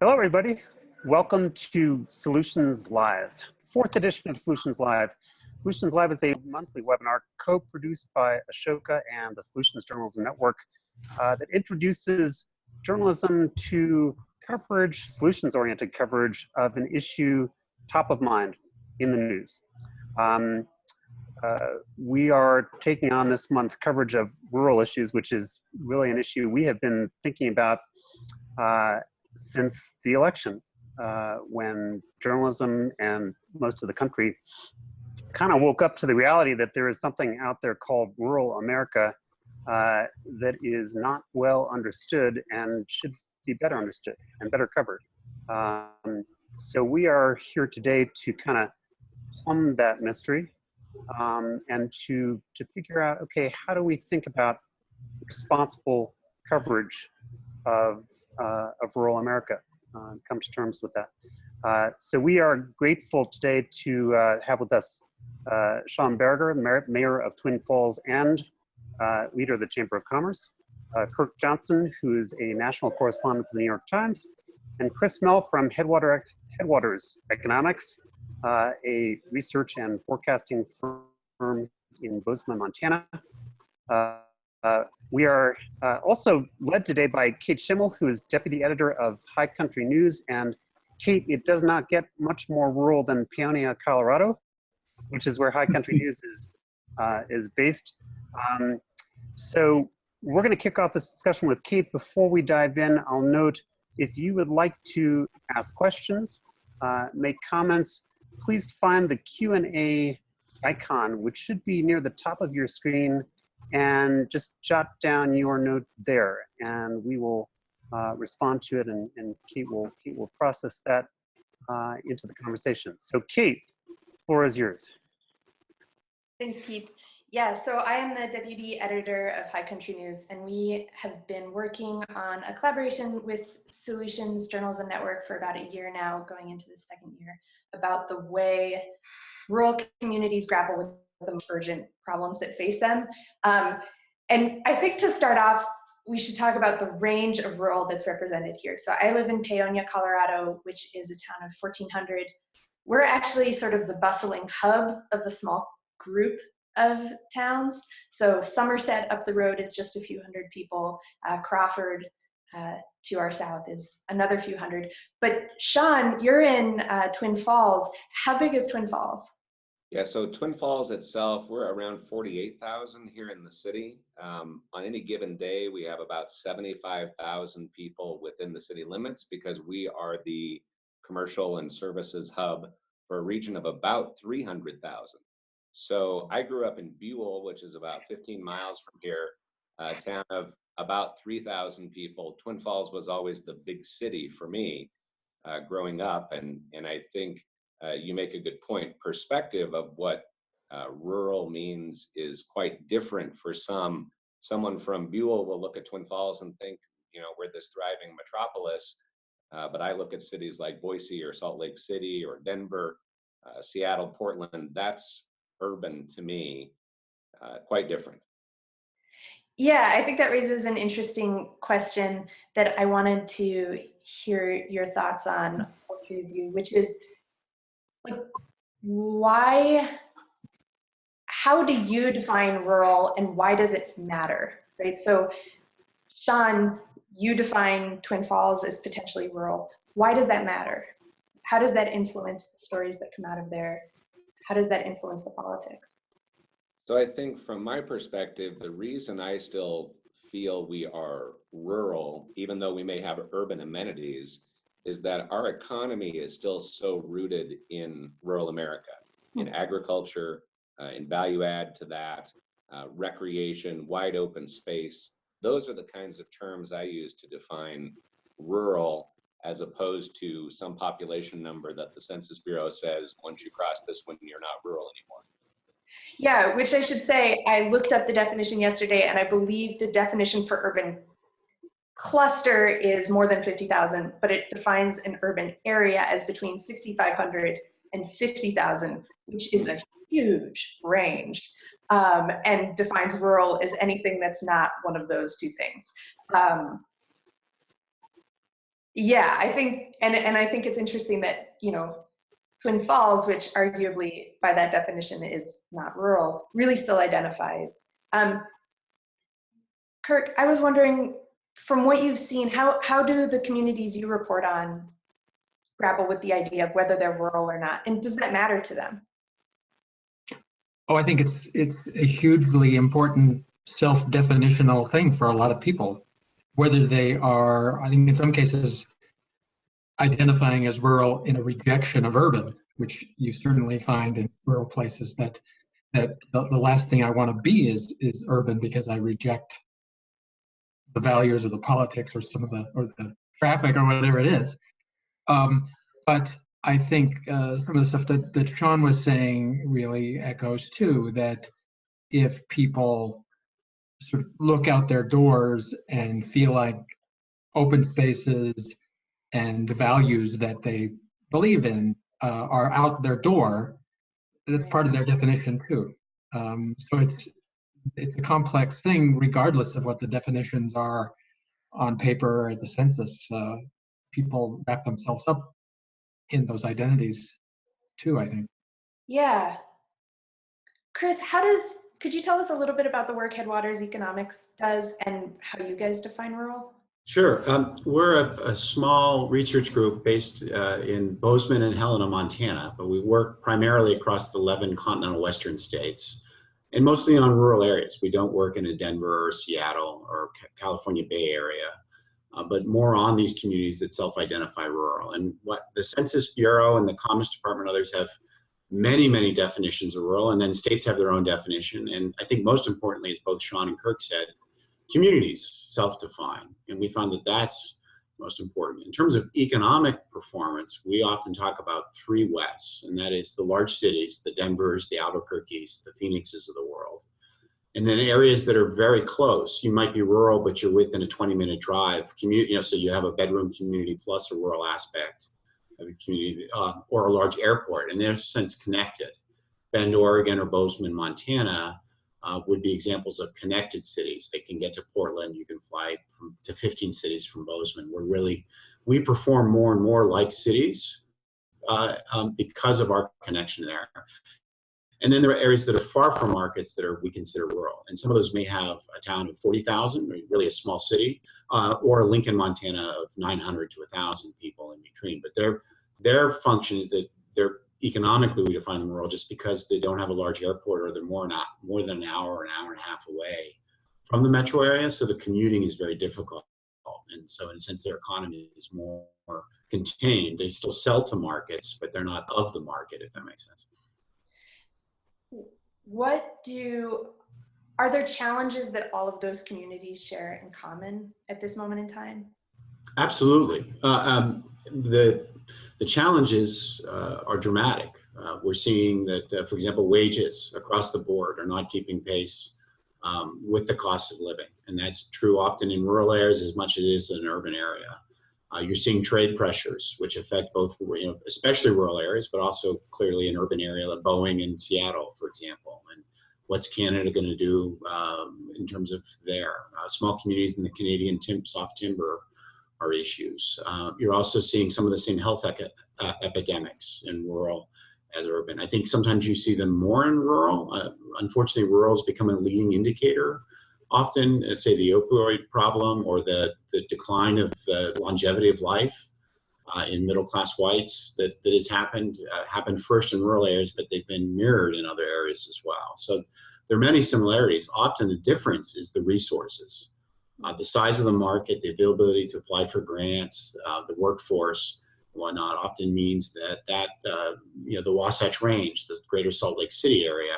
Hello, everybody. Welcome to Solutions Live, fourth edition of Solutions Live. Solutions Live is a monthly webinar co-produced by Ashoka and the Solutions Journalism Network that introduces journalism to coverage, solutions-oriented coverage of an issue top of mind in the news. We are taking on this month coverage of rural issues, which is really an issue we have been thinking about since the election, when journalism and most of the country kind of woke up to the reality that there is something out there called rural America that is not well understood and should be better understood and better covered. So we are here today to kind of plumb that mystery and to figure out, okay, how do we think about responsible coverage of rural America, come to terms with that. So we are grateful today to have with us Shawn Barigar, Mayor of Twin Falls and leader of the Chamber of Commerce, Kirk Johnson, who is a national correspondent for the New York Times, and Chris Schimel from Headwaters Economics, a research and forecasting firm in Bozeman, Montana. We are also led today by Kate Schimel, who is deputy editor of High Country News. And Kate, it does not get much more rural than Paonia, Colorado, which is where High Country News is based. So we're going to kick off this discussion with Kate. Before we dive in, I'll note, if you would like to ask questions, make comments, please find the Q&A icon, which should be near the top of your screen, and just jot down your note there, and we will respond to it, and Kate will process that into the conversation. So Kate, floor is yours. Thanks, Keith. Yeah, so I am the deputy editor of High Country News, and we have been working on a collaboration with Solutions Journalism Network for about a year now, going into the second year, about the way rural communities grapple with the urgent problems that face them. And I think to start off, we should talk about the range of rural that's represented here. So I live in Paonia, Colorado, which is a town of 1,400. We're actually sort of the bustling hub of a small group of towns. So Somerset up the road is just a few hundred people. Crawford to our south is another few hundred. But Shawn, you're in Twin Falls. How big is Twin Falls? Yeah, so Twin Falls itself, we're around 48,000 here in the city. On any given day, we have about 75,000 people within the city limits because we are the commercial and services hub for a region of about 300,000. So I grew up in Buell, which is about 15 miles from here, a town of about 3,000 people. Twin Falls was always the big city for me growing up, and I think you make a good point. Perspective of what rural means is quite different for some. Someone from Buell will look at Twin Falls and think, you know, we're this thriving metropolis. But I look at cities like Boise or Salt Lake City or Denver, Seattle, Portland. That's urban to me, quite different. Yeah, I think that raises an interesting question that I wanted to hear your thoughts on, which is, like, how do you define rural and why does it matter, right? So Shawn, you define Twin Falls as potentially rural. Why does that matter? How does that influence the stories that come out of there? How does that influence the politics? So I think from my perspective, the reason I still feel we are rural, even though we may have urban amenities, is that our economy is still so rooted in rural America, in agriculture, in value add to that, recreation, wide open space. Those are the kinds of terms I use to define rural, as opposed to some population number that the Census Bureau says, once you cross this one, you're not rural anymore. Yeah, which I should say, I looked up the definition yesterday, and I believe the definition for urban cluster is more than 50,000, but it defines an urban area as between 6,500 and 50,000, which is a huge range, and defines rural as anything that's not one of those two things. Yeah, I think, and I think it's interesting that, you know, Twin Falls, which arguably by that definition is not rural, really still identifies. Kirk, I was wondering, from what you've seen, how do the communities you report on grapple with the idea of whether they're rural or not? And does that matter to them? Oh, I think it's a hugely important self-definitional thing for a lot of people, whether they are, I think in some cases, identifying as rural in a rejection of urban, which you certainly find in rural places, that the last thing I want to be is urban because I reject the values or the politics or the traffic or whatever it is. But I think some of the stuff that Shawn was saying really echoes too, that if people sort of look out their doors and feel like open spaces and the values that they believe in are out their door, that's part of their definition too. So it's a complex thing, regardless of what the definitions are on paper or at the census. People wrap themselves up in those identities too, I think. Yeah. Chris, could you tell us a little bit about the work Headwaters Economics does and how you guys define rural? Sure. We're a small research group based in Bozeman and Helena, Montana, but we work primarily across the 11 continental western states and mostly on rural areas. We don't work in a Denver or Seattle or California Bay Area, but more on these communities that self-identify rural. And what the Census Bureau and the Commerce Department and others have many, many definitions of rural, and then states have their own definition. And I think most importantly, as both Shawn and Kirk said, communities self-define, and we found that that's most important. In terms of economic performance, we often talk about 3 Wes, and that is the large cities, the Denvers, the Albuquerques, the Phoenixes of the world. And then areas that are very close. You might be rural, but you're within a 20-minute drive. So you have a bedroom community plus a rural aspect of a community, or a large airport, and they're in a sense connected. Bend, Oregon, or Bozeman, Montana, would be examples of connected cities. They can get to Portland. You can fly to 15 cities from Bozeman. We perform more and more like cities because of our connection there. And then there are areas that are far from markets that we consider rural. And some of those may have a town of 40,000, or really a small city, or Lincoln, Montana of 900 to 1,000 people in between. But their function is that they're economically, we define them rural just because they don't have a large airport, or they're more than an hour and a half away from the metro area. So the commuting is very difficult. And so in a sense, their economy is more contained. They still sell to markets, but they're not of the market, if that makes sense. Are there challenges that all of those communities share in common at this moment in time? Absolutely. The challenges are dramatic. We're seeing that, for example, wages across the board are not keeping pace with the cost of living. And that's true often in rural areas as much as it is in an urban area. You're seeing trade pressures, which affect both, especially rural areas, but also clearly an urban area like Boeing in Seattle, for example. And what's Canada going to do in terms of their small communities in the Canadian soft timber are issues. You're also seeing some of the same health epidemics in rural as urban. I think sometimes you see them more in rural. Unfortunately, rural has become a leading indicator. Often, say the opioid problem or the decline of the longevity of life in middle-class whites that has happened first in rural areas, but they've been mirrored in other areas as well. So there are many similarities. Often the difference is the resources. The size of the market, the availability to apply for grants, the workforce, and whatnot, often means that the Wasatch Range, the greater Salt Lake City area,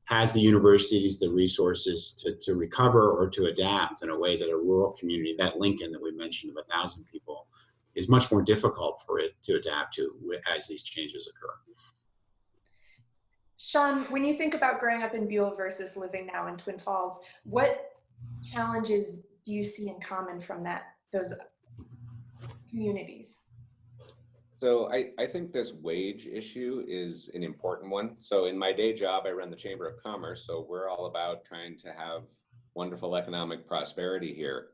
has the universities, the resources to recover or to adapt in a way that a rural community, that Lincoln that we mentioned of 1,000 people, is much more difficult for it to adapt to as these changes occur. Shawn, when you think about growing up in Buell versus living now in Twin Falls, what challenges do you see in common from those communities? So I think this wage issue is an important one. So in my day job, I run the Chamber of Commerce. So we're all about trying to have wonderful economic prosperity here.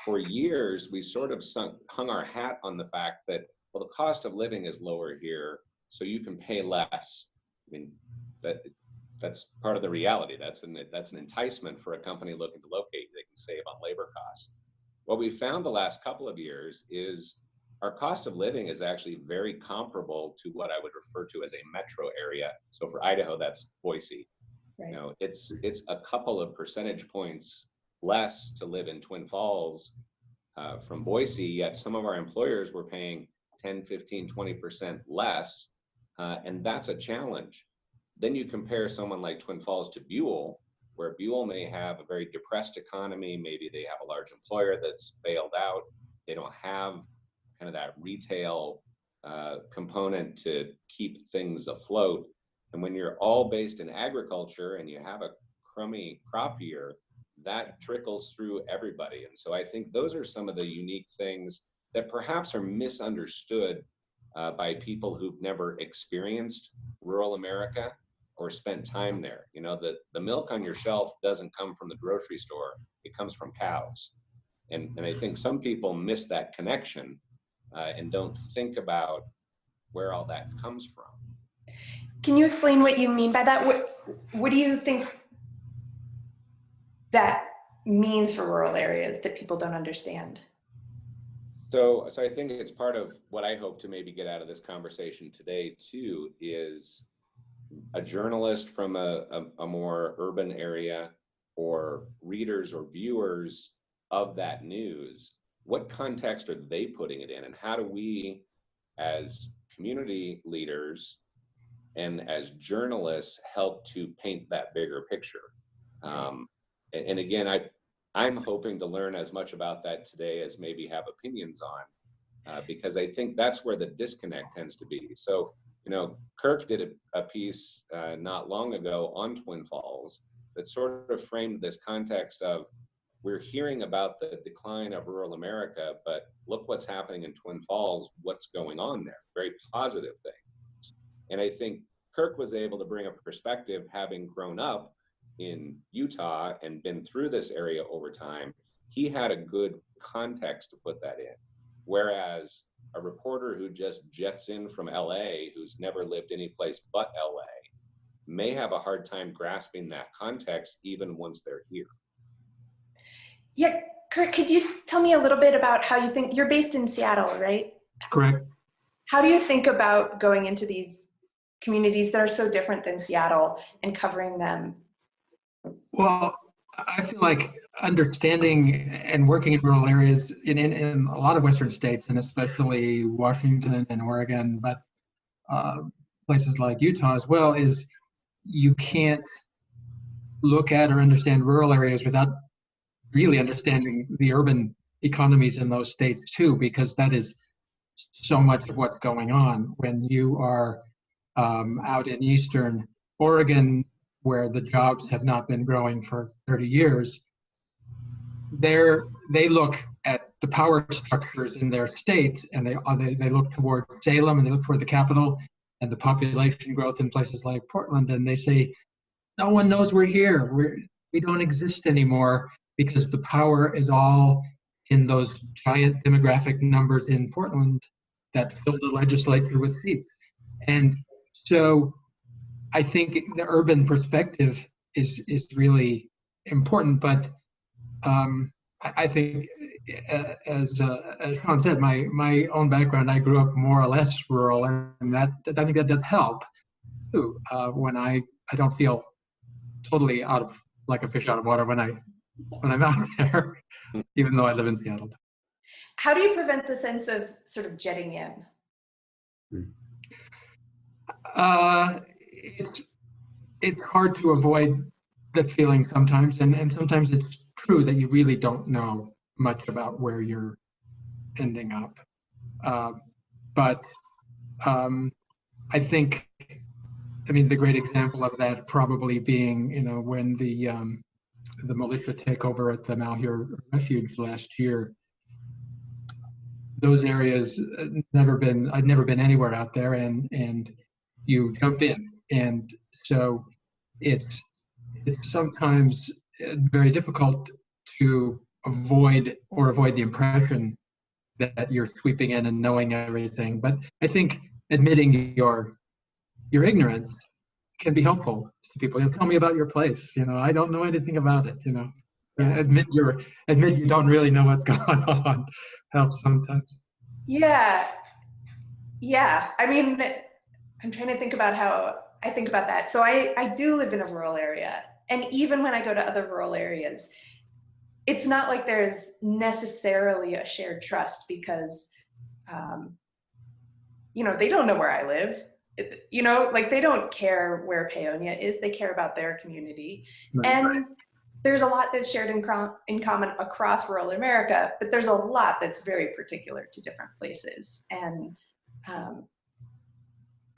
for years, we sort of hung our hat on the fact that, well, the cost of living is lower here, so you can pay less. I mean, that's part of the reality. That's an enticement for a company looking to locate. They can save on labor costs. What we found the last couple of years is our cost of living is actually very comparable to what I would refer to as a metro area. So for Idaho, that's Boise. Right. You know, it's a couple of percentage points less to live in Twin Falls from Boise, yet some of our employers were paying 10, 15, 20% less, and that's a challenge. Then you compare someone like Twin Falls to Buell, where Buell may have a very depressed economy. Maybe they have a large employer that's bailed out. They don't have kind of that retail component to keep things afloat. And when you're all based in agriculture and you have a crummy crop year, that trickles through everybody. And so I think those are some of the unique things that perhaps are misunderstood by people who've never experienced rural America or spent time there. You know, the milk on your shelf doesn't come from the grocery store, it comes from cows. And I think some people miss that connection and don't think about where all that comes from. Can you explain what you mean by that? What do you think that means for rural areas that people don't understand? So I think it's part of what I hope to maybe get out of this conversation today too, is a journalist from a more urban area, or readers or viewers of that news, what context are they putting it in? And how do we as community leaders and as journalists help to paint that bigger picture? And again, I'm hoping to learn as much about that today as maybe have opinions on, because I think that's where the disconnect tends to be. So, you know, Kirk did a piece not long ago on Twin Falls that sort of framed this context of, we're hearing about the decline of rural America, but look what's happening in Twin Falls, what's going on there, very positive things. And I think Kirk was able to bring a perspective, having grown up in Utah and been through this area over time. He had a good context to put that in. Whereas a reporter who just jets in from LA, who's never lived any place but LA, may have a hard time grasping that context even once they're here. Yeah, Kurt, could you tell me a little bit about how you think, you're based in Seattle, right? Correct. How do you think about going into these communities that are so different than Seattle and covering them? Well, I feel like understanding and working in rural areas in a lot of Western states, and especially Washington and Oregon, but places like Utah as well, is you can't look at or understand rural areas without really understanding the urban economies in those states too, because that is so much of what's going on. When you are out in Eastern Oregon, where the jobs have not been growing for 30 years, they look at the power structures in their state, and they look toward Salem, and they look toward the capital and the population growth in places like Portland, and they say, no one knows we're here. We don't exist anymore, because the power is all in those giant demographic numbers in Portland that fill the legislature with seats. And so I think the urban perspective is really important, but I think, as Shawn said, my own background, I grew up more or less rural, and I think that does help too, when I don't feel totally like a fish out of water when I'm out there, even though I live in Seattle. How do you prevent the sense of sort of jetting in? It's hard to avoid that feeling sometimes, and sometimes it's true that you really don't know much about where you're ending up. But I think, the great example of that probably being, when the militia takeover at the Malheur Refuge last year. Those areas, I'd never been anywhere out there, and you jump in, and so it's sometimes very difficult to avoid the impression that you're sweeping in and knowing everything. But I think admitting your ignorance can be helpful to people. Tell me about your place. I don't know anything about it. Admit you don't really know what's going on helps sometimes. Yeah. I mean, I'm trying to think about how I think about that. So I do live in a rural area, and even when I go to other rural areas, it's not like there's necessarily a shared trust because, they don't know where I live. Like they don't care where Paonia is. They care about their community. Right. And there's a lot that's shared in common across rural America, but there's a lot that's very particular to different places. And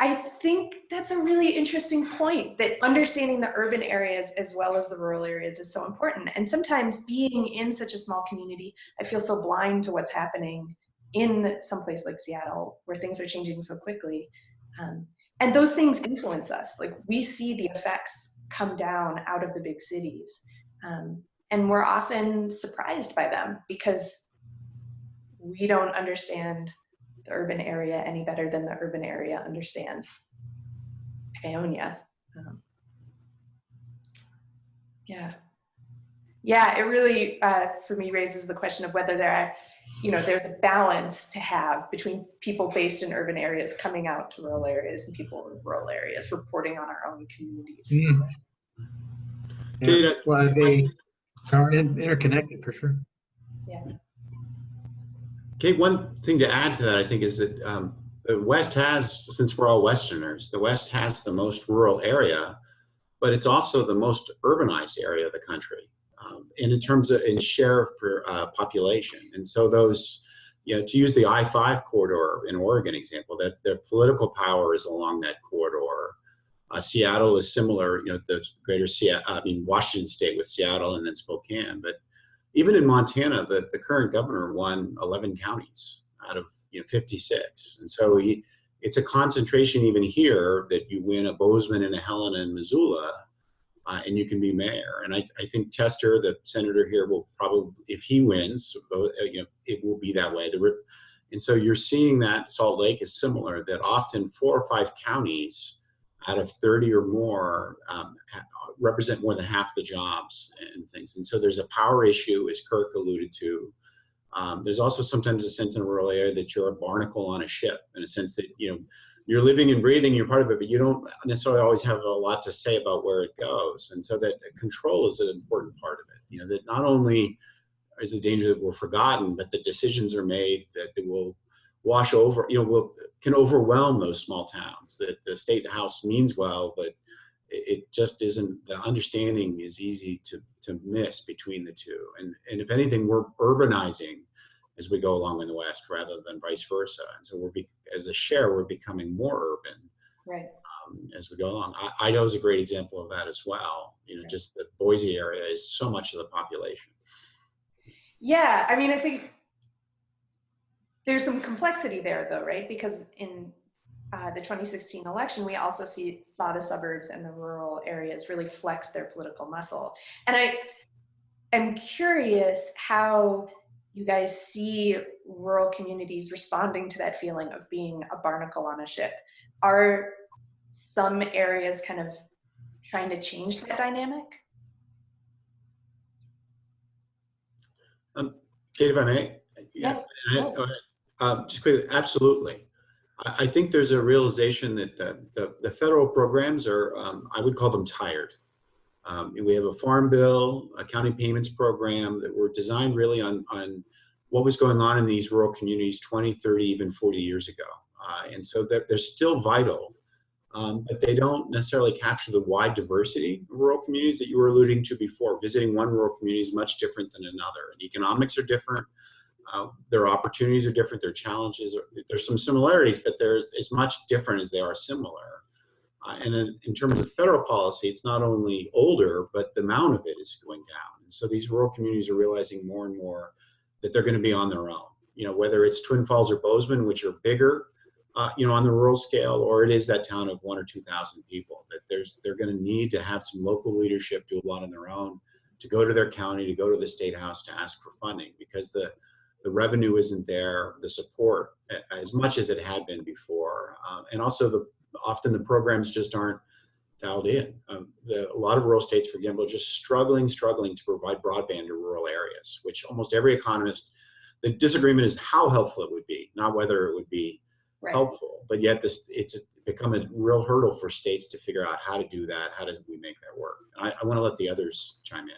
I think that's a really interesting point, that understanding the urban areas as well as the rural areas is so important. And sometimes being in such a small community, I feel so blind to what's happening in some place like Seattle, where things are changing so quickly. And those things influence us. Like we see the effects come down out of the big cities. And we're often surprised by them because we don't understand the urban area any better than the urban area understands Paonia. It really, for me, raises the question of whether there's a balance to have between people based in urban areas coming out to rural areas and people in rural areas reporting on our own communities. Mm. Yeah. Well, they are interconnected for sure. Yeah. Kate, one thing to add to that, I think, is that the West has, since we're all Westerners, the West has the most rural area, but it's also the most urbanized area of the country, and in terms of share of population. And so those, to use the I-5 corridor in Oregon example, that their political power is along that corridor. Seattle is similar, the greater Seattle, Washington State with Seattle and then Spokane, but even in Montana, the current governor won 11 counties out of 56. And so it's a concentration even here that you win a Bozeman and a Helena and Missoula, and you can be mayor. And I think Tester, the senator here, will probably, if he wins, it will be that way. And so you're seeing that Salt Lake is similar, that often 4 or 5 counties out of 30 or more represent more than half the jobs and things. And so there's a power issue, as Kirk alluded to. There's also sometimes a sense in a rural area that you're a barnacle on a ship, in a sense that, you're living and breathing, you're part of it, but you don't necessarily always have a lot to say about where it goes. And so that control is an important part of it. That not only is the danger that we're forgotten, but the decisions are made that they will wash over, can overwhelm those small towns. That the state house means well, but it just isn't, the understanding is easy to miss between the two. And if anything, we're urbanizing as we go along in the West rather than vice versa. And so as a share, we're becoming more urban, right, as we go along. Idaho is a great example of that as well. Just the Boise area is so much of the population. Yeah, I think there's some complexity there though, right? Because in the 2016 election, we also saw the suburbs and the rural areas really flex their political muscle. And I am curious how you guys see rural communities responding to that feeling of being a barnacle on a ship. Are some areas kind of trying to change that dynamic? Kate, if I may? Yes. Just quickly, absolutely. I think there's a realization that the federal programs are, I would call them tired. We have a farm bill, a county payments program that were designed really on what was going on in these rural communities 20, 30, even 40 years ago. And so they're still vital, but they don't necessarily capture the wide diversity of rural communities that you were alluding to before. Visiting one rural community is much different than another. And economics are different. Their opportunities are different. Their challenges there's some similarities, but they're as much different as they are similar. And in terms of federal policy, it's not only older, but the amount of it is going down. And so these rural communities are realizing more and more that they're going to be on their own. Whether it's Twin Falls or Bozeman, which are bigger, on the rural scale, or it is that town of 1,000 or 2,000 people, that they're going to need to have some local leadership do a lot on their own. to go to their county, to go to the state house to ask for funding, because the revenue isn't there, the support as much as it had been before, and also often the programs just aren't dialed in. A lot of rural states, for example, are just struggling to provide broadband to rural areas, which almost every economist, the disagreement is how helpful it would be, not whether it would be helpful, but yet it's become a real hurdle for states to figure out how to do that. How do we make that work? And I want to let the others chime in.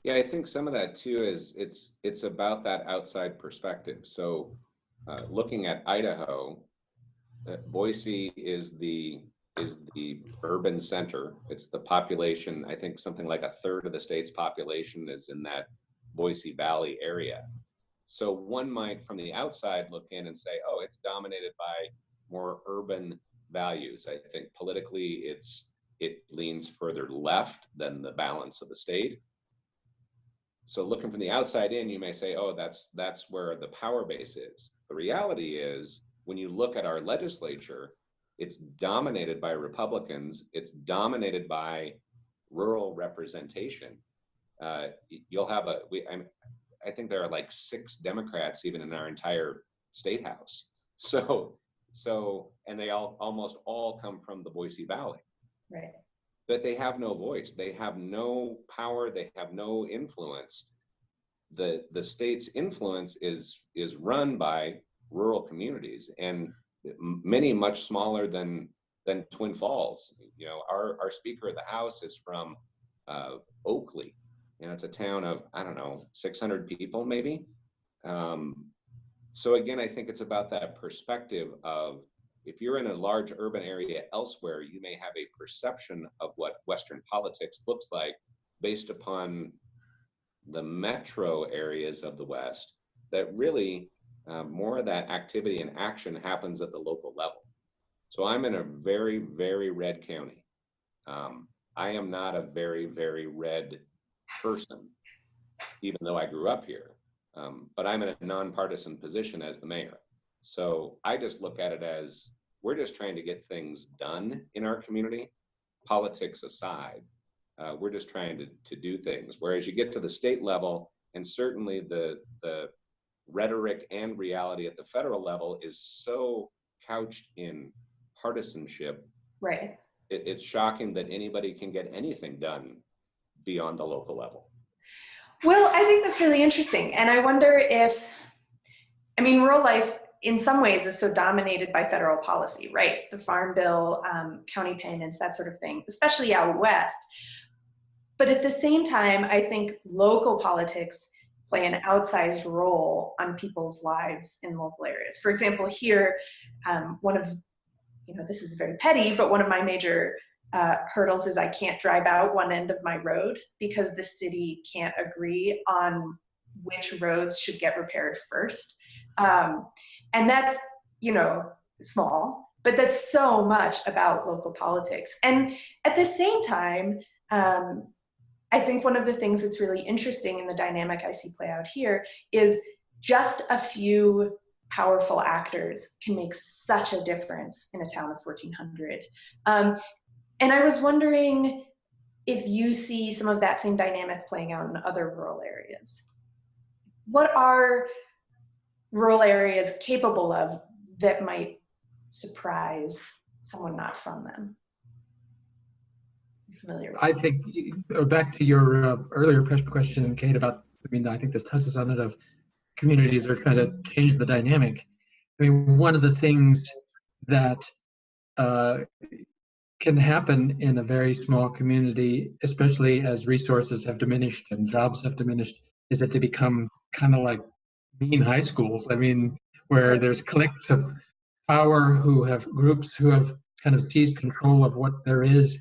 Yeah, I think some of that too is it's about that outside perspective. So looking at Idaho, Boise is the urban center. It's the population. I think something like a third of the state's population is in that Boise Valley area. So one might from the outside look in and say, oh, it's dominated by more urban values. I think politically it leans further left than the balance of the state. So looking from the outside in, you may say, oh, that's where the power base is. The reality is, when you look at our legislature, it's dominated by Republicans. It's dominated by rural representation. You'll have I think there are like 6 Democrats even in our entire state house. So, and they almost all come from the Boise Valley. Right. But they have no voice. They have no power. They have no influence. The state's influence is run by rural communities, and many much smaller than Twin Falls. You know, our Speaker of the House is from Oakley. You know, it's a town of, I don't know, 600 people maybe. So again, I think it's about that perspective of, if you're in a large urban area elsewhere, you may have a perception of what Western politics looks like based upon the metro areas of the West, that really more of that activity and action happens at the local level. So I'm in a very, very red county. I am not a very, very red person, even though I grew up here. But I'm in a nonpartisan position as the mayor. So I just look at it as, we're just trying to get things done in our community, politics aside. We're just trying to do things. Whereas you get to the state level, and certainly the rhetoric and reality at the federal level is so couched in partisanship. Right. It's shocking that anybody can get anything done beyond the local level. Well, I think that's really interesting. And I wonder if, I mean, rural life in some ways is so dominated by federal policy, right? The Farm Bill, county payments, that sort of thing, especially out west. But at the same time, I think local politics play an outsized role on people's lives in local areas. For example, here, one of, you know, this is very petty, but one of my major hurdles is I can't drive out one end of my road because the city can't agree on which roads should get repaired first. And that's, you know, small, but that's so much about local politics. And at the same time, I think one of the things that's really interesting in the dynamic I see play out here is just a few powerful actors can make such a difference in a town of 1,400. And I was wondering if you see some of that same dynamic playing out in other rural areas. What are rural areas capable of that might surprise someone not from them? Familiar with I think, back to your earlier question, Kate, about, I mean, I think this touches on it, of communities are trying to change the dynamic. I mean, one of the things that can happen in a very small community, especially as resources have diminished and jobs have diminished, is that they become kind of like mean high schools. I mean, where there's cliques of power who have groups who have kind of seized control of what there is,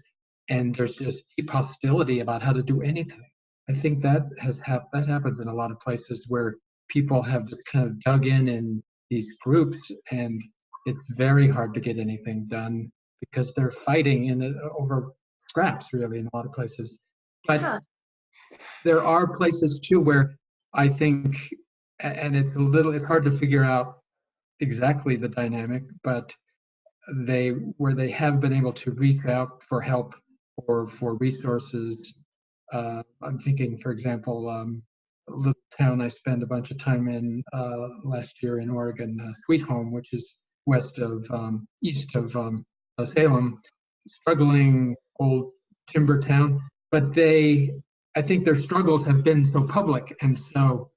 and there's just deep hostility about how to do anything. I think that that happens in a lot of places where people have just kind of dug in these groups, and it's very hard to get anything done because they're fighting over scraps, really, in a lot of places. But there are places too where I think, and it's hard to figure out exactly the dynamic, but where they have been able to reach out for help or for resources I'm thinking, for example, a little town I spent a bunch of time in last year in Oregon, Sweet Home, which is east of Salem, struggling old timber town. But I think their struggles have been so public and so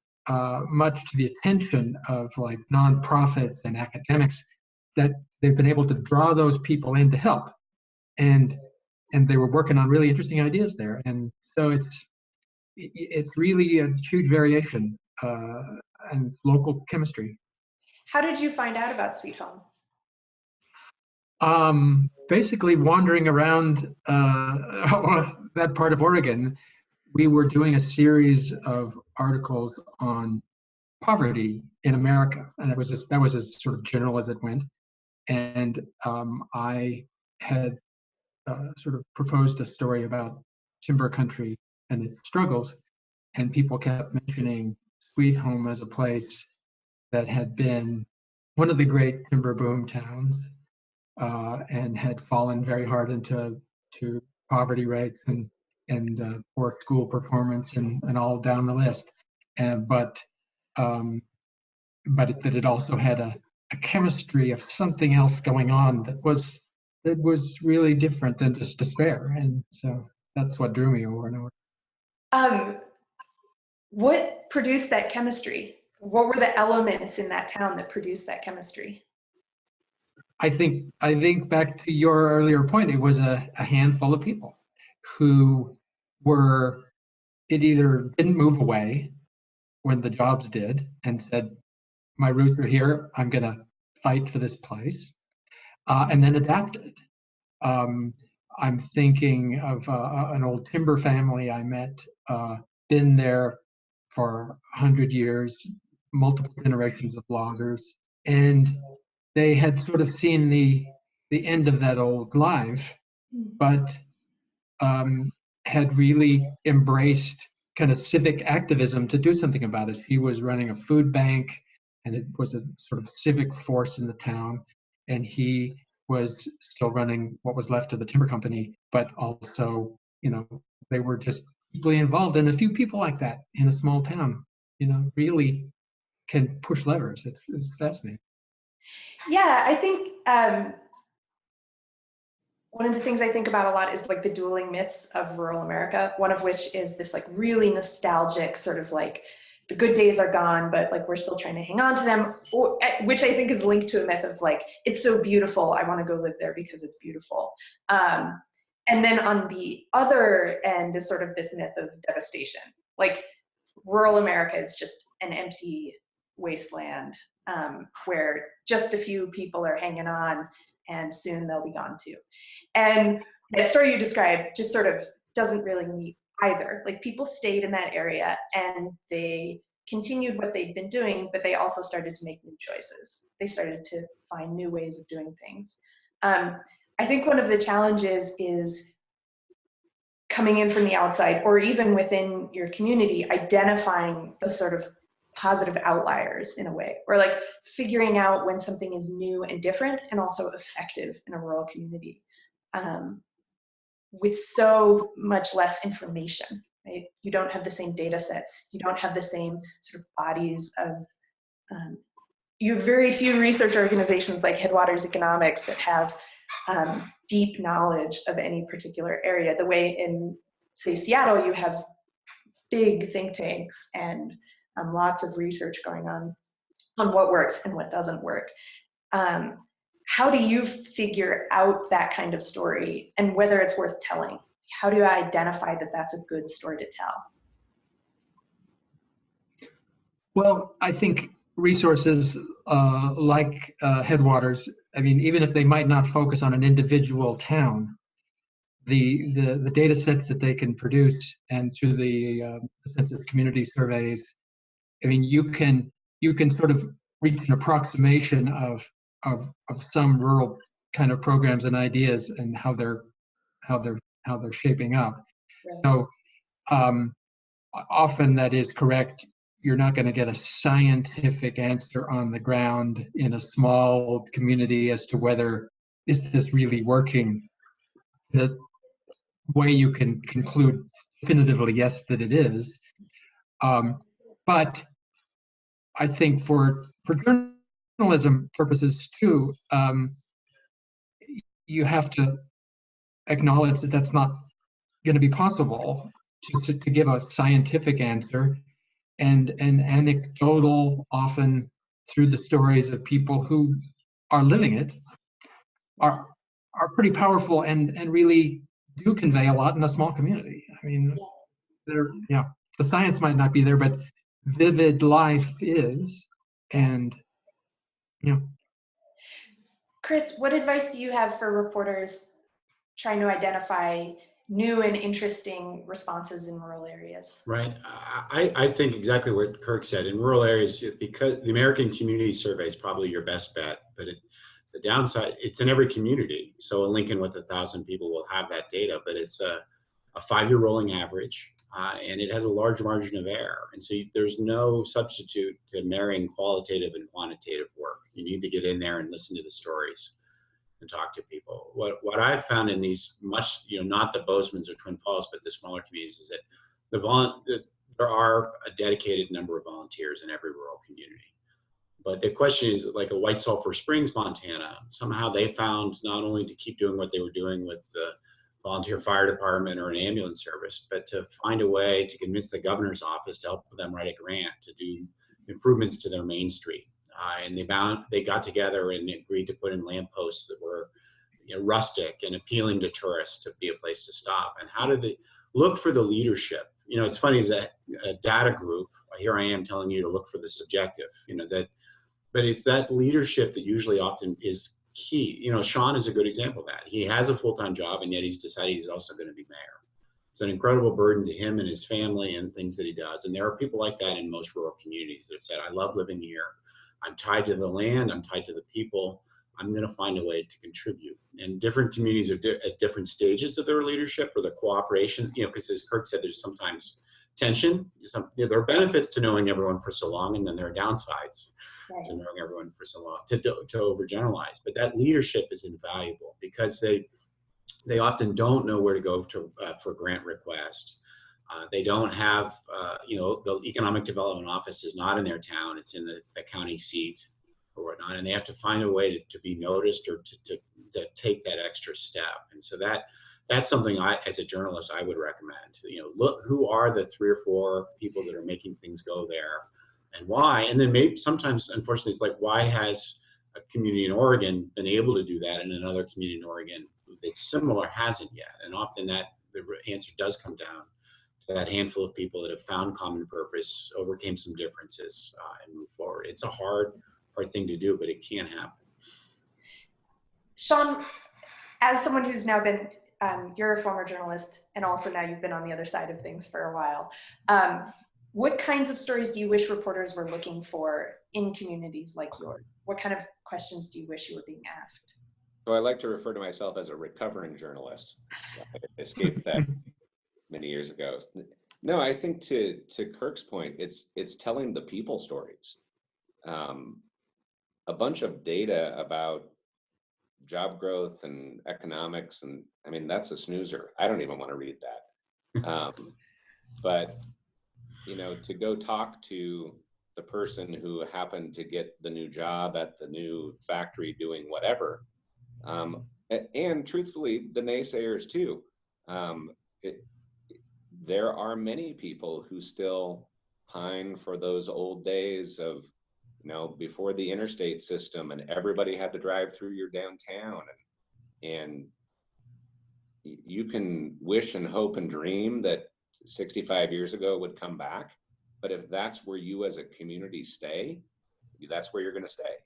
much to the attention of like nonprofits and academics that they've been able to draw those people in to help. And they were working on really interesting ideas there. And so it's really a huge variation and local chemistry. How did you find out about Sweet Home? Basically wandering around that part of Oregon, we were doing a series of articles on poverty in America, and that was as sort of general as it went. And I had sort of proposed a story about timber country and its struggles, and people kept mentioning Sweet Home as a place that had been one of the great timber boom towns and had fallen very hard into poverty rates and poor school performance and all down the list. But that it also had a chemistry of something else going on that was really different than just despair. And so that's what drew me over and over. What produced that chemistry? What were the elements in that town that produced that chemistry? I think back to your earlier point, it was a handful of people who either didn't move away when the jobs did and said, my roots are here, I'm gonna fight for this place, and then adapted. I'm thinking of an old timber family I met, been there for 100 years, multiple generations of loggers, and they had sort of seen the end of that old life, but had really embraced kind of civic activism to do something about it. She was running a food bank, and it was a sort of civic force in the town, and he was still running what was left of the timber company, but also, they were just deeply involved. And a few people like that in a small town, really can push levers. It's fascinating. Yeah, I think one of the things I think about a lot is like the dueling myths of rural America, one of which is this like really nostalgic sort of like the good days are gone, but like we're still trying to hang on to them, which I think is linked to a myth of like, it's so beautiful, I want to go live there because it's beautiful. And then on the other end is sort of this myth of devastation. Like rural America is just an empty wasteland where just a few people are hanging on and soon they'll be gone too. And that story you described just sort of doesn't really meet either. Like people stayed in that area and they continued what they'd been doing, but they also started to make new choices. They started to find new ways of doing things. I think one of the challenges is coming in from the outside or even within your community, identifying the sort of positive outliers in a way, or like figuring out when something is new and different and also effective in a rural community. With so much less information, right? You don't have the same data sets. You don't have the same sort of bodies of, you have very few research organizations like Headwaters Economics that have deep knowledge of any particular area. The way in, say, Seattle, you have big think tanks and lots of research going on what works and what doesn't work. How do you figure out that kind of story and whether it's worth telling? How do I identify that that's a good story to tell? Well, I think resources like Headwaters, I mean, even if they might not focus on an individual town, the data sets that they can produce and through the census community surveys, I mean, you can sort of reach an approximation of some rural kind of programs and ideas and how they're shaping up. Right. So often that is correct. You're not going to get a scientific answer on the ground in a small community as to whether this is really working. The way you can conclude definitively yes that it is. But I think for journalism purposes too, you have to acknowledge that that's not going to be possible to give a scientific answer, and an anecdotal, often through the stories of people who are living it, are pretty powerful and really do convey a lot in a small community. I mean, the science might not be there, but vivid life is. And Chris, what advice do you have for reporters trying to identify new and interesting responses in rural areas? Right. I think exactly what Kirk said. In rural areas, because the American Community Survey is probably your best bet, but the downside, it's in every community. So a Lincoln with 1,000 people will have that data, but it's a 5-year rolling average, and it has a large margin of error. And so there's no substitute to marrying qualitative and quantitative work. You need to get in there and listen to the stories and talk to people. What I've found in these not the Bozeman's or Twin Falls, but the smaller communities, is that there are a dedicated number of volunteers in every rural community. But the question is, like a White Sulphur Springs, Montana, somehow they found not only to keep doing what they were doing with the volunteer fire department or an ambulance service, but to find a way to convince the governor's office to help them write a grant to do improvements to their main street. And they got together and agreed to put in lampposts that were rustic and appealing to tourists to be a place to stop. And how did they look for the leadership? It's funny, as a data group, here I am telling you to look for the subjective, but it's that leadership that usually often is key. Shawn is a good example of that. He has a full-time job, and yet he's decided he's also going to be mayor. It's an incredible burden to him and his family and things that he does. And there are people like that in most rural communities that have said, I love living here. I'm tied to the land. I'm tied to the people. I'm going to find a way to contribute. And different communities are at different stages of their leadership or the cooperation, because as Kirk said, there's sometimes tension. There are benefits to knowing everyone for so long, and then there are downsides to knowing everyone for so long, to overgeneralize. But that leadership is invaluable because they often don't know where to go for grant requests. They don't have, the economic development office is not in their town. It's in the county seat or whatnot. And they have to find a way to be noticed or to take that extra step. And so that's something as a journalist, I would recommend. Look, who are the 3 or 4 people that are making things go there and why? And then maybe sometimes, unfortunately, it's like, why has a community in Oregon been able to do that and another community in Oregon that's similar hasn't yet? And often the answer does come down to that handful of people that have found common purpose, overcame some differences, and move forward. It's a hard thing to do, but it can happen. Shawn, as someone who's now been, you're a former journalist, and also now you've been on the other side of things for a while. What kinds of stories do you wish reporters were looking for in communities like yours? What kind of questions do you wish you were being asked? So I like to refer to myself as a recovering journalist. I escaped that many years ago. No, I think to Kirk's point, it's telling the people stories. A bunch of data about job growth and economics, and I mean, that's a snoozer. I don't even want to read that. But to go talk to the person who happened to get the new job at the new factory doing whatever, and truthfully, the naysayers too. There are many people who still pine for those old days of, before the interstate system and everybody had to drive through your downtown, and you can wish and hope and dream that 65 years ago would come back. But if that's where you as a community stay, that's where you're going to stay.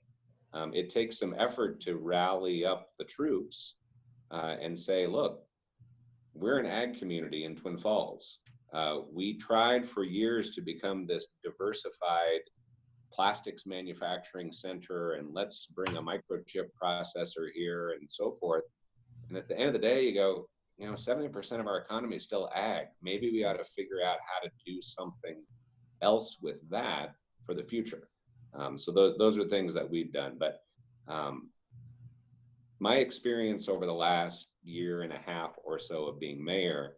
It takes some effort to rally up the troops and say, look, we're an ag community in Twin Falls. We tried for years to become this diversified plastics manufacturing center, and let's bring a microchip processor here and so forth. And at the end of the day, you go, 70% of our economy is still ag. Maybe we ought to figure out how to do something else with that for the future. So those are things that we've done. But my experience over the last year and a half or so of being mayor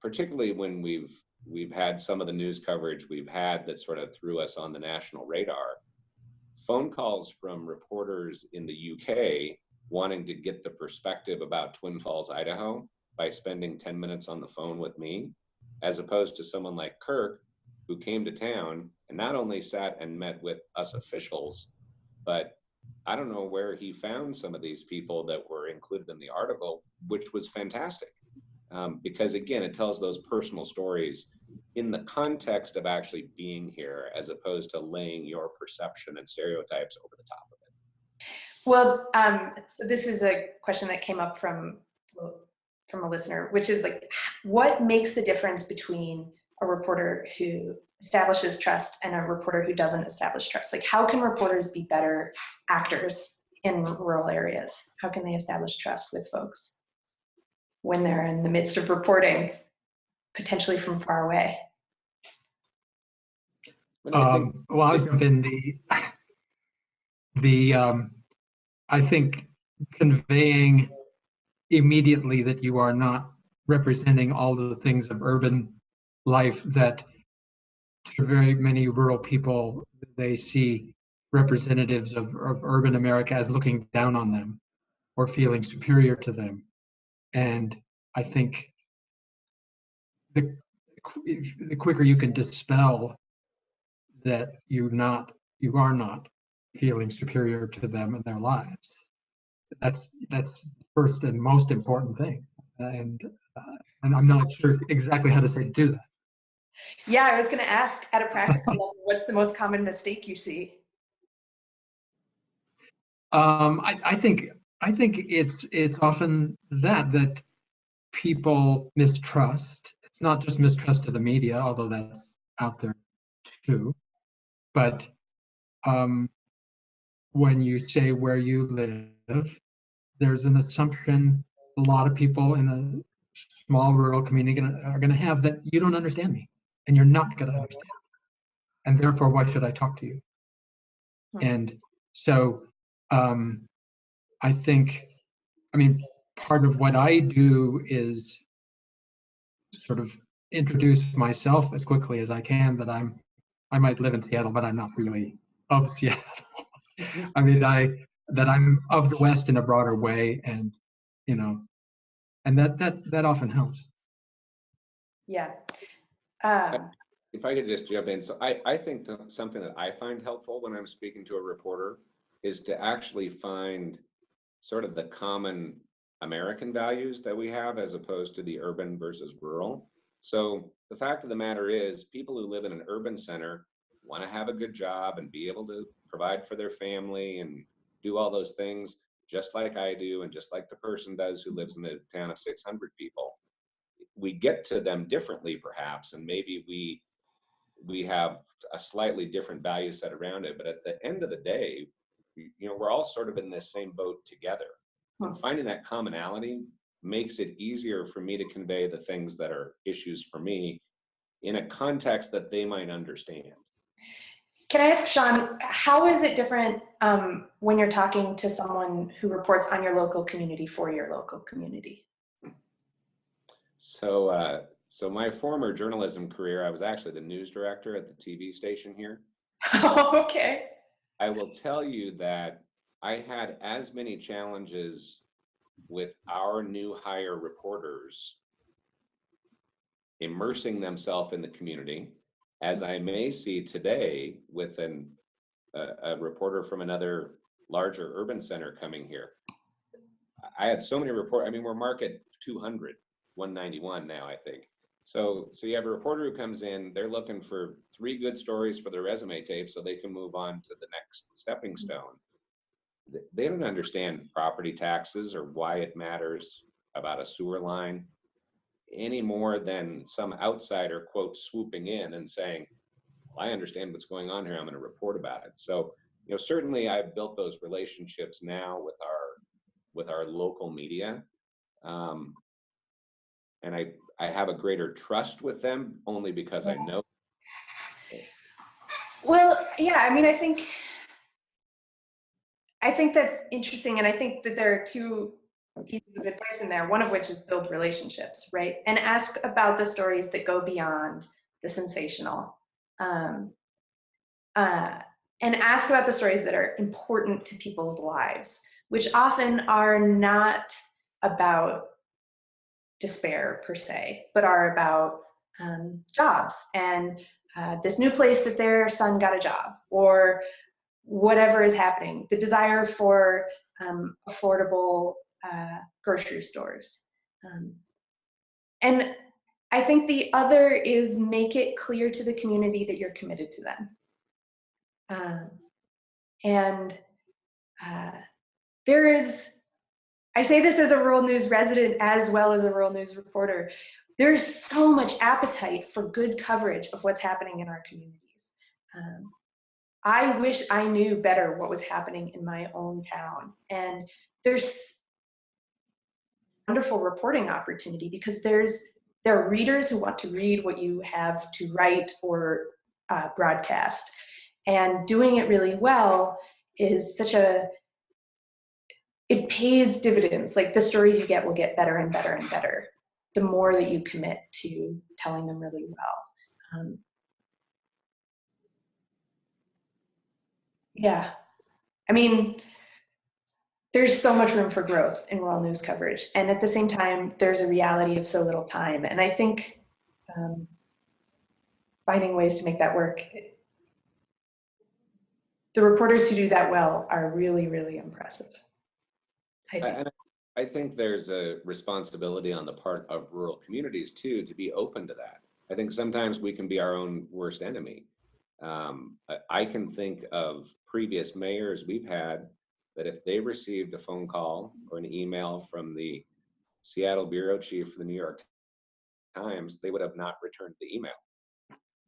particularly when we've had some of the news coverage we've had that sort of threw us on the national radar, phone calls from reporters in the UK wanting to get the perspective about Twin Falls, Idaho by spending 10 minutes on the phone with me, as opposed to someone like Kirk, who came to town and not only sat and met with us officials, but I don't know where he found some of these people that were included in the article, which was fantastic. Because again, it tells those personal stories in the context of actually being here, as opposed to laying your perception and stereotypes over the top of it. Well, so this is a question that came up from a listener, which is like, what makes the difference between a reporter who establishes trust and a reporter who doesn't establish trust? Like, how can reporters be better actors in rural areas? How can they establish trust with folks when they're in the midst of reporting, potentially from far away? Well, I'll jump in. I think conveying immediately that you are not representing all of the things of urban life that to very many rural people, they see representatives of urban America as looking down on them or feeling superior to them. And I think the quicker you can dispel that you are not feeling superior to them in their lives, that's first and most important thing. And I'm not sure exactly how to say do that. Yeah, I was going to ask, at a practical level, what's the most common mistake you see? I think it's often that people mistrust. It's not just mistrust of the media, although that's out there too. But when you say where you live, there's an assumption a lot of people in a small rural community are going to have that you don't understand me, and you're not going to understand me, and therefore why should I talk to you? And so I think, part of what I do is sort of introduce myself as quickly as I can that I might live in Seattle, but I'm not really of Seattle. That I'm of the West in a broader way, and and that often helps. Yeah. If I could just jump in. So I think something that I find helpful when I'm speaking to a reporter is to actually find sort of the common American values that we have, as opposed to the urban versus rural. So the fact of the matter is, people who live in an urban center want to have a good job and be able to provide for their family and do all those things, just like I do, and just like the person does who lives in a town of 600 people. We get to them differently, perhaps, and maybe we have a slightly different value set around it. But at the end of the day, we're all sort of in this same boat together. And finding that commonality makes it easier for me to convey the things that are issues for me in a context that they might understand. Can I ask, Shawn, how is it different when you're talking to someone who reports on your local community for your local community? So my former journalism career, I was actually the news director at the TV station here. Oh, okay. I will tell you that I had as many challenges with our new hire reporters immersing themselves in the community as I may see today with a reporter from another larger urban center coming here. I had so many reports. We're market 200, 191 now, I think. So you have a reporter who comes in, they're looking for 3 good stories for their resume tape so they can move on to the next stepping stone. They don't understand property taxes or why it matters about a sewer line any more than some outsider, quote, swooping in and saying, well, I understand what's going on here, I'm going to report about it. So, certainly I've built those relationships now with our local media. And I have a greater trust with them only because I know. Well, yeah, I think that's interesting. And I think that there are two pieces of advice in there, one of which is build relationships, right? And ask about the stories that go beyond the sensational. And ask about the stories that are important to people's lives, which often are not about despair per se, but are about jobs and this new place that their son got a job, or whatever is happening, the desire for affordable grocery stores. And I think the other is make it clear to the community that you're committed to them. There is, I say this as a rural news resident as well as a rural news reporter, there's so much appetite for good coverage of what's happening in our communities. I wish I knew better what was happening in my own town. And there's wonderful reporting opportunity because there are readers who want to read what you have to write or broadcast. And doing it really well is it pays dividends. Like the stories you get will get better and better and better the more that you commit to telling them really well. Yeah, I mean, there's so much room for growth in rural news coverage. And at the same time, there's a reality of so little time. And I think finding ways to make that work, the reporters who do that well are really, really impressive. I think there's a responsibility on the part of rural communities too, to be open to that. I think sometimes we can be our own worst enemy. I can think of previous mayors we've had that if they received a phone call or an email from the Seattle bureau chief for the New York Times, they would have not returned the email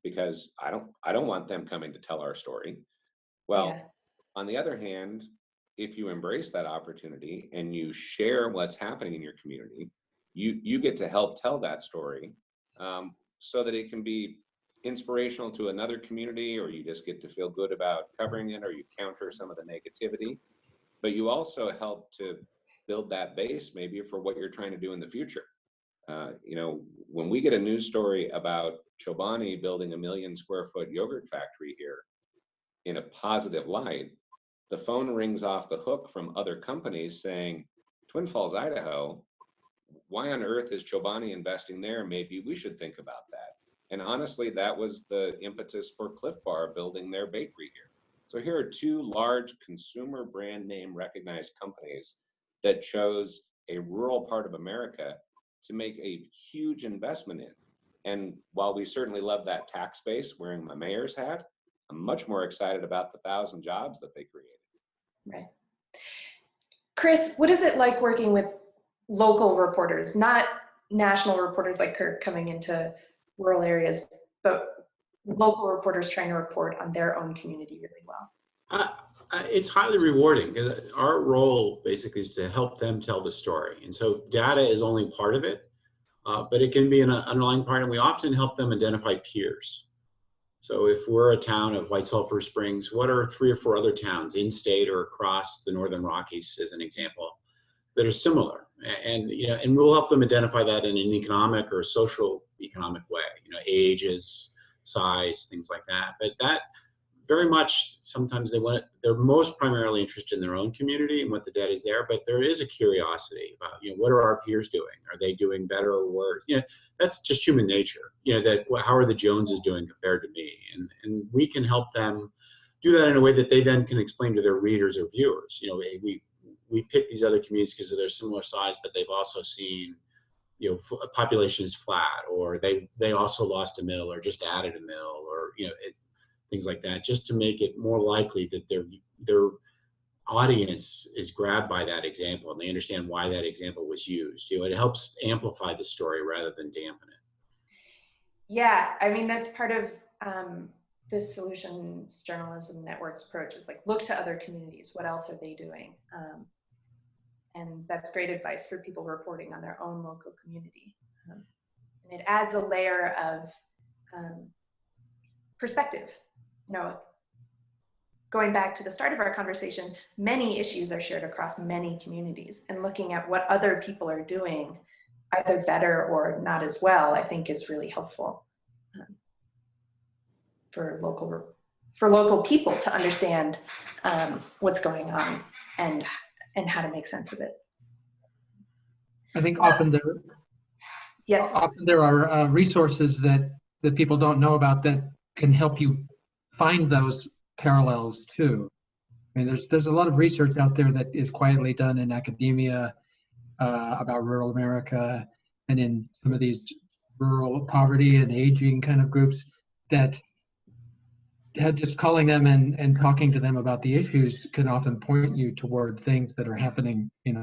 because I don't want them coming to tell our story. Well, yeah. On the other hand, if you embrace that opportunity and you share what's happening in your community, you get to help tell that story so that it can be inspirational to another community, or you just get to feel good about covering it, or you counter some of the negativity. But you also help to build that base maybe for what you're trying to do in the future. When we get a news story about Chobani building a 1 million square foot yogurt factory here in a positive light, the phone rings off the hook from other companies saying, Twin Falls, Idaho, why on earth is Chobani investing there? Maybe we should think about that. And honestly, that was the impetus for Clif Bar building their bakery here. So here are two large consumer brand name recognized companies that chose a rural part of America to make a huge investment in. And while we certainly love that tax base wearing my mayor's hat, I'm much more excited about the 1,000 jobs that they created. Right. Chris, what is it like working with local reporters, not national reporters like Kirk coming into rural areas, but local reporters trying to report on their own community really well? It's highly rewarding. Our role basically is to help them tell the story. And so data is only part of it, but it can be an underlying part, and we often help them identify peers. So if we're a town of White Sulphur Springs, what are 3 or 4 other towns in state or across the Northern Rockies, as an example, that are similar? And we'll help them identify that in an economic or social economic way, ages, size, things like that. But that very much, sometimes they're most primarily interested in their own community and what the data is there, but there is a curiosity about, what are our peers doing? Are they doing better or worse? That's just human nature, how are the Joneses doing compared to me? And we can help them do that in a way that they then can explain to their readers or viewers. We pick these other communities because of their similar size, but they've also seen, a population is flat, or they also lost a mill or just added a mill, or, things like that, just to make it more likely that their audience is grabbed by that example and they understand why that example was used. It helps amplify the story rather than dampen it. Yeah, I mean, that's part of this Solutions Journalism Network's approach, is like, look to other communities. What else are they doing? And that's great advice for people reporting on their own local community. And it adds a layer of perspective. going back to the start of our conversation, many issues are shared across many communities, and looking at what other people are doing, either better or not as well, I think is really helpful for local people to understand what's going on and how to make sense of it. I think often there are resources that people don't know about that can help you find those parallels too. I mean, there's a lot of research out there that is quietly done in academia about rural America and in some of these rural poverty and aging kind of groups that just calling them and talking to them about the issues can often point you toward things that are happening in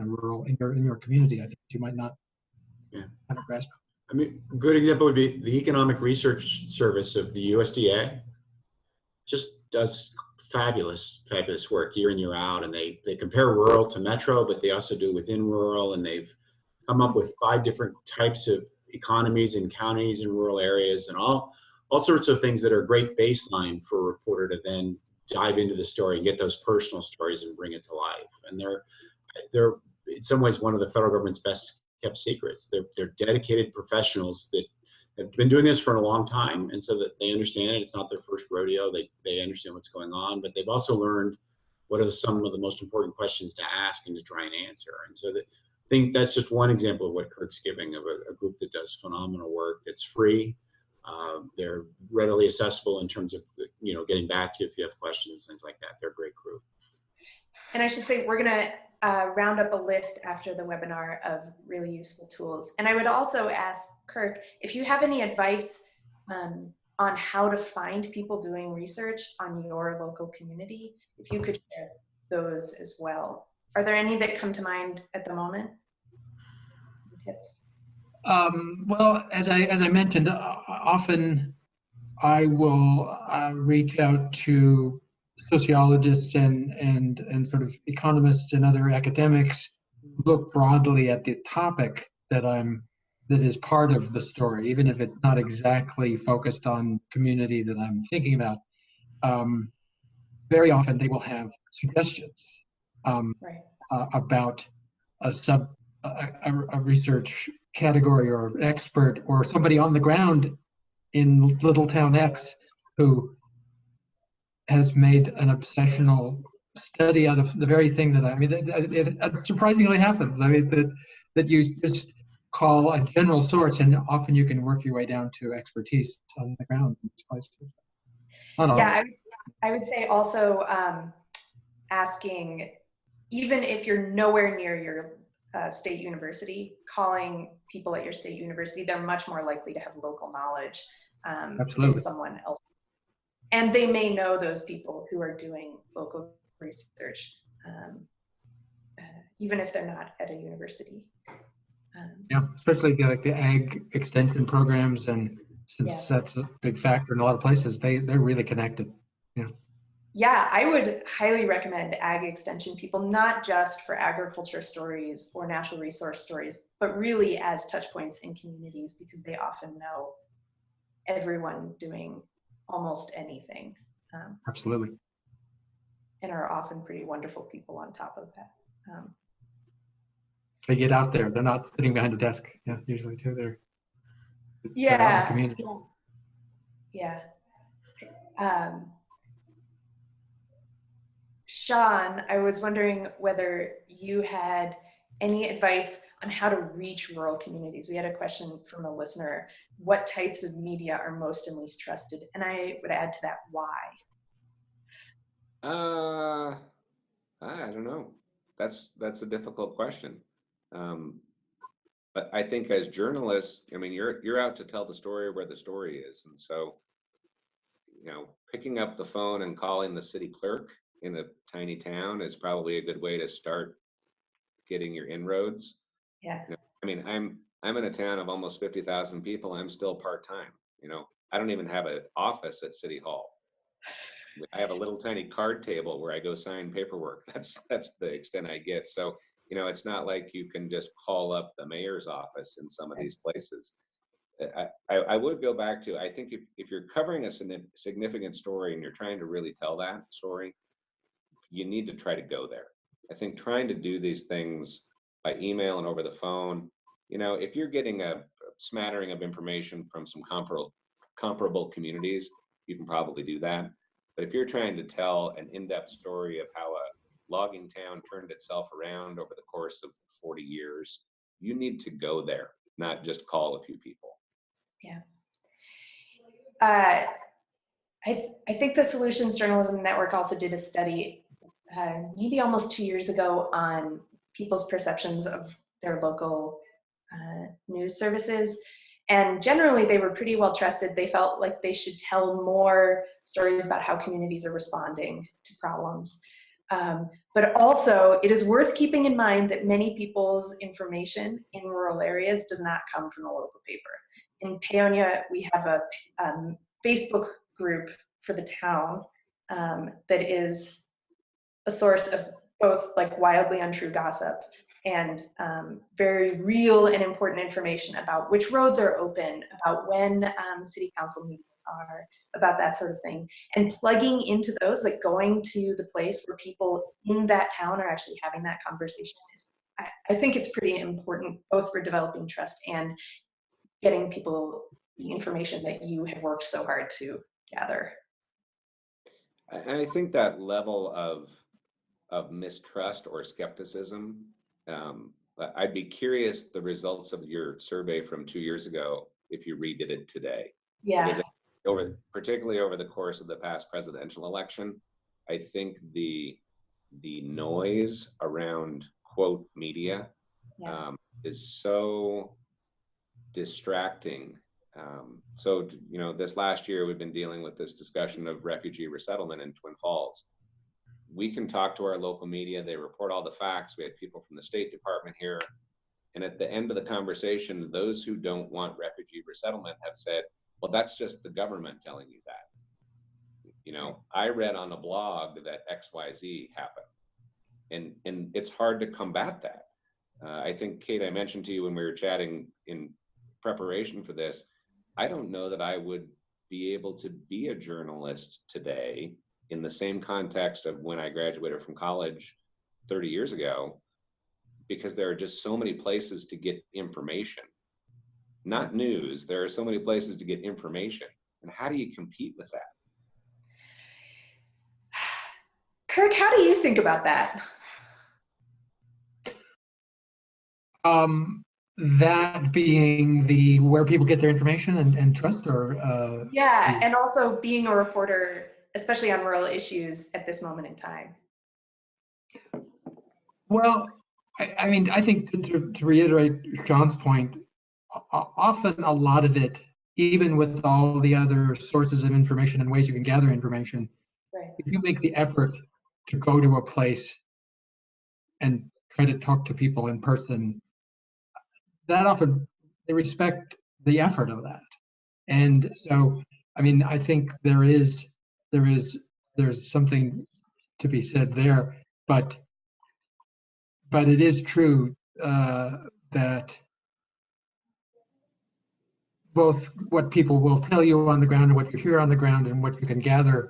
your community. I think you might not have a grasp. I mean, a good example would be the Economic Research Service of the USDA. Just does fabulous work year in, year out, and they compare rural to metro, but they also do within rural, and they've come up with 5 different types of economies in counties and rural areas, and all sorts of things that are a great baseline for a reporter to then dive into the story and get those personal stories and bring it to life. And they're in some ways one of the federal government's best kept secrets. They're dedicated professionals that have been doing this for a long time, and so that they understand it. It's not their first rodeo. They understand what's going on, but they've also learned what are some of the most important questions to ask and to try and answer. And so I think that's just one example of what Kirk's giving, of a group that does phenomenal work, that's free. They're readily accessible in terms of, getting back to you if you have questions, things like that. They're a great group. And I should say, we're going to round up a list after the webinar of really useful tools. And I would also ask Kirk, if you have any advice on how to find people doing research on your local community, if you could share those as well. Are there any that come to mind at the moment? Tips? Well, as I mentioned, often I will reach out to sociologists and sort of economists and other academics, look broadly at the topic that is part of the story, even if it's not exactly focused on community that I'm thinking about. Very often they will have suggestions about a research category or an expert or somebody on the ground in little town X who has made an obsessional study out of the very thing that it surprisingly happens. I mean, that you just call a general source, and often you can work your way down to expertise on the ground in these places. Yeah, I would say also asking, even if you're nowhere near your state university, calling people at your state university, they're much more likely to have local knowledge than someone else. And they may know those people who are doing local research, even if they're not at a university. Yeah, especially like the ag extension programs, and since that's a big factor in a lot of places, they're really connected. Yeah, I would highly recommend ag extension people, not just for agriculture stories or natural resource stories, but really as touch points in communities, because they often know everyone doing almost anything. Absolutely. And are often pretty wonderful people on top of that. They get out there. They're not sitting behind a desk. Yeah, usually too. They're out in the community. Yeah. Shawn, I was wondering whether you had any advice on how to reach rural communities. We had a question from a listener: what types of media are most and least trusted? And I would add to that, why? I don't know. That's a difficult question. But I think as journalists, I mean, you're out to tell the story where the story is, and so, picking up the phone and calling the city clerk in a tiny town is probably a good way to start getting your inroads. Yeah. I mean, I'm in a town of almost 50,000 people. I'm still part-time. I don't even have an office at City Hall. I have a little tiny card table where I go sign paperwork. That's the extent I get. So, it's not like you can just call up the mayor's office in some of these places. I would go back to, I think if you're covering a significant story and you're trying to really tell that story, you need to try to go there. I think trying to do these things by email and over the phone, you know, if you're getting a smattering of information from some comparable communities, you can probably do that. But if you're trying to tell an in-depth story of how a logging town turned itself around over the course of 40 years, you need to go there, not just call a few people. Yeah. I think the Solutions Journalism Network also did a study maybe almost 2 years ago on people's perceptions of their local news services. And generally, they were pretty well trusted. They felt like they should tell more stories about how communities are responding to problems. But also, it is worth keeping in mind that many people's information in rural areas does not come from the local paper. In Paonia, we have a Facebook group for the town that is a source of both like wildly untrue gossip and very real and important information about which roads are open, about when city council meetings are, about that sort of thing. And plugging into those, like going to the place where people in that town are actually having that conversation is, I think it's pretty important, both for developing trust and getting people the information that you have worked so hard to gather. And I think that level of mistrust or skepticism, I'd be curious the results of your survey from 2 years ago if you redid it today. Yeah. Because particularly over the course of the past presidential election, I think the noise around quote media is so distracting. So, you know, this last year we've been dealing with this discussion of refugee resettlement in Twin Falls. We can talk to our local media, they report all the facts. We had people from the State Department here. And at the end of the conversation, those who don't want refugee resettlement have said, well, that's just the government telling you that. You know, I read on a blog that XYZ happened. And it's hard to combat that. I think, Kate, I mentioned to you when we were chatting in preparation for this, I don't know that I would be able to be a journalist today in the same context of when I graduated from college 30 years ago, because there are just so many places to get information, not news. There are so many places to get information. And how do you compete with that? Kirk, how do you think about that? That being the where people get their information and trust, or yeah, and also being a reporter, especially on rural issues at this moment in time. Well, I mean, I think to reiterate John's point, often a lot of it, even with all the other sources of information and ways you can gather information, right, if you make the effort to go to a place and try to talk to people in person, that often they respect the effort of that. And so, I mean, I think there's something to be said there, but it is true that both what people will tell you on the ground and what you hear on the ground and what you can gather,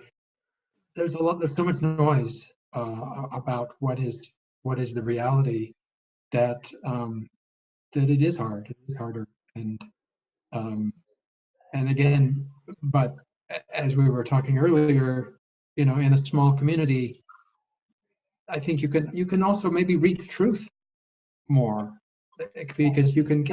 there's so much noise about what is the reality that that it is hard. It is harder, and again, but as we were talking earlier, you know, in a small community, I think you can also maybe reach truth more, because you can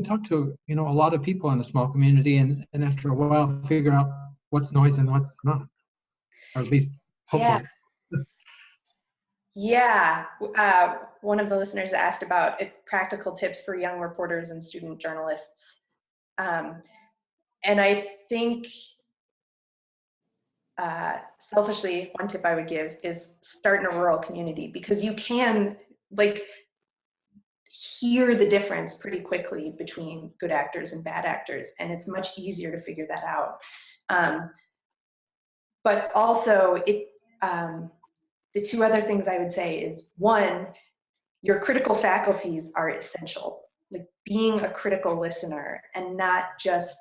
talk to, you know, a lot of people in a small community, and after a while figure out what's noise and what's not, or at least hopefully. Yeah. One of the listeners asked about practical tips for young reporters and student journalists. And I think selfishly, one tip I would give is start in a rural community, because you can like hear the difference pretty quickly between good actors and bad actors, and it's much easier to figure that out. But also, the two other things I would say is, one, your critical faculties are essential. Like being a critical listener and not just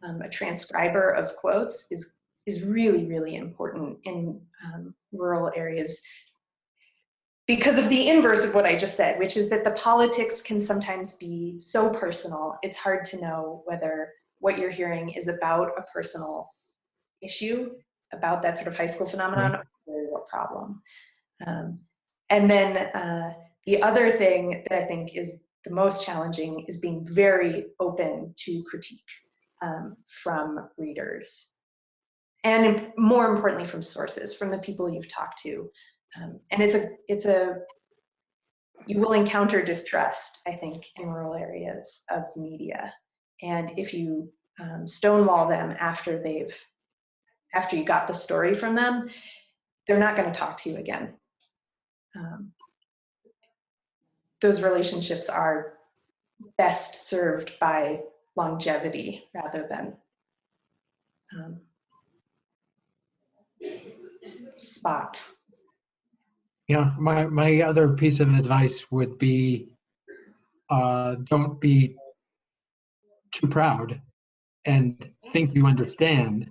a transcriber of quotes is is really, really important in rural areas because of the inverse of what I just said, which is that the politics can sometimes be so personal, it's hard to know whether what you're hearing is about a personal issue, about that sort of high school phenomenon, or a problem. And then the other thing that I think is the most challenging is being very open to critique from readers. And more importantly, from sources, from the people you've talked to. And you will encounter distrust, I think, in rural areas of the media. And if you stonewall them after you got the story from them, they're not going to talk to you again. Those relationships are best served by longevity rather than spot. Yeah, my other piece of advice would be don't be too proud and think you understand.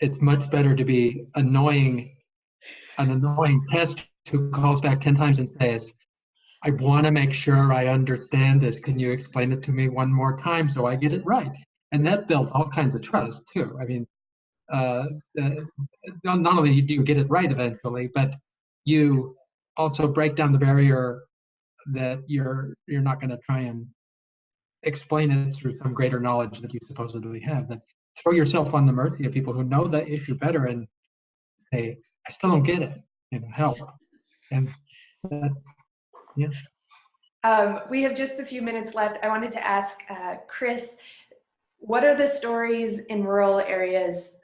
It's much better to be an annoying pest who calls back 10 times and says, I want to make sure I understand it. Can you explain it to me one more time so I get it right? And that builds all kinds of trust too. I mean, not only do you get it right eventually, but you also break down the barrier that you're not going to try and explain it through some greater knowledge that you supposedly have. That throw yourself on the mercy of people who know the issue better and say, I still don't get it, help. And yeah. We have just a few minutes left. I wanted to ask Chris, what are the stories in rural areas,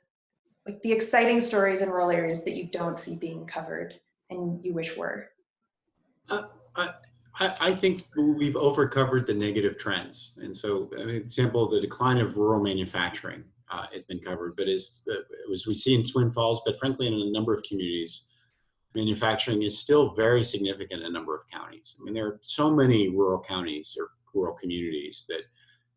like the exciting stories in rural areas that you don't see being covered and you wish were? I think we've overcovered the negative trends. And so, an example, the decline of rural manufacturing has been covered, but as we see in Twin Falls, but frankly, in a number of communities, manufacturing is still very significant in a number of counties. I mean, there are so many rural counties or rural communities that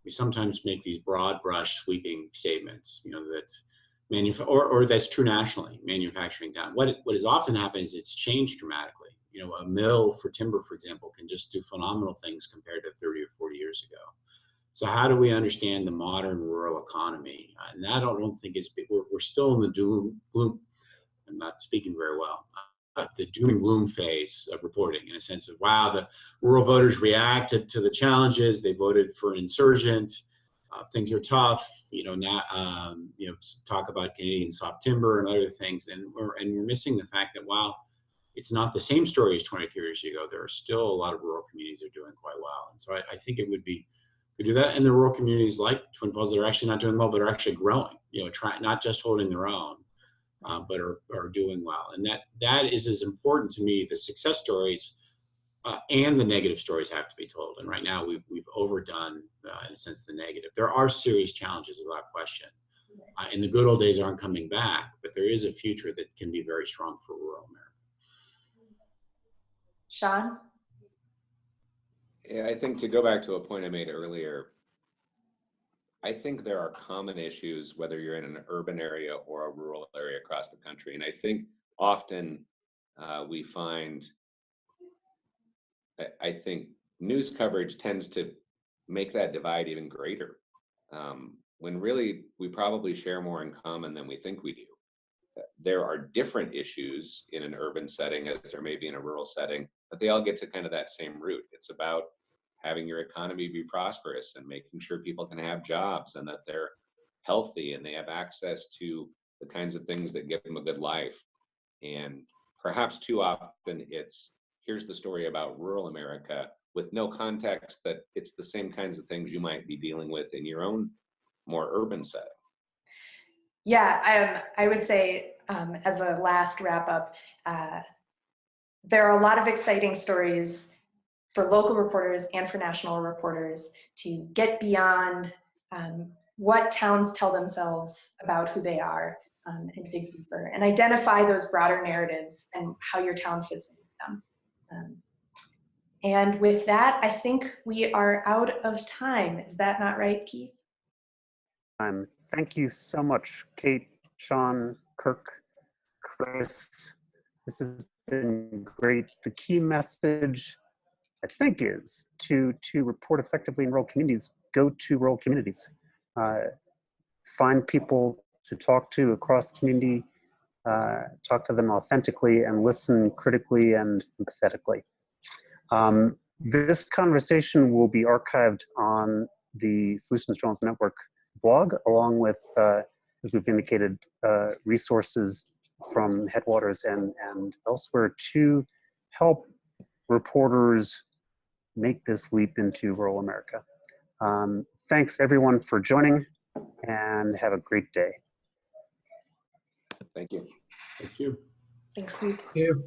we sometimes make these broad brush sweeping statements, that or that's true nationally, manufacturing down. What has often happened is it's changed dramatically. A mill for timber, for example, can just do phenomenal things compared to 30 or 40 years ago. So how do we understand the modern rural economy? And that I don't think we're still in the doom gloom. I'm not speaking very well. The doom and gloom phase of reporting, in a sense of, wow, the rural voters reacted to the challenges. They voted for an insurgent. Things are tough. Talk about Canadian soft timber and other things, and we're missing the fact that, wow, it's not the same story as 23 years ago. There are still a lot of rural communities that are doing quite well, and so I think it would be to do that. And the rural communities like Twin Falls that are actually not doing well, but are actually growing. Not just holding their own. But are doing well, and that is as important to me. The success stories and the negative stories have to be told. And right now we've overdone, in a sense, the negative. There are serious challenges without question, and the good old days aren't coming back. But there is a future that can be very strong for rural America. Shawn? Yeah, I think to go back to a point I made earlier, I think there are common issues, whether you're in an urban area or a rural area across the country. And I think often we find, I think news coverage tends to make that divide even greater, when really we probably share more in common than we think we do. There are different issues in an urban setting as there may be in a rural setting, but they all get to kind of that same root. It's about having your economy be prosperous and making sure people can have jobs and that they're healthy and they have access to the kinds of things that give them a good life. And perhaps too often it's, here's the story about rural America with no context that it's the same kinds of things you might be dealing with in your own more urban setting. Yeah, I would say as a last wrap up, there are a lot of exciting stories for local reporters and for national reporters to get beyond what towns tell themselves about who they are and dig deeper and identify those broader narratives and how your town fits in with them. And with that, I think we are out of time. Is that not right, Keith? Thank you so much, Kate, Shawn, Kirk, Chris. This has been great. The key message, I think, is to report effectively in rural communities, go to rural communities. Find people to talk to across the community, talk to them authentically, and listen critically and empathetically. This conversation will be archived on the Solutions Journalism Network blog, along with, as we've indicated, resources from Headwaters and elsewhere to help reporters make this leap into rural America. Thanks everyone for joining, and have a great day. Thank you. Thank you. Thanks, Steve. Thank you.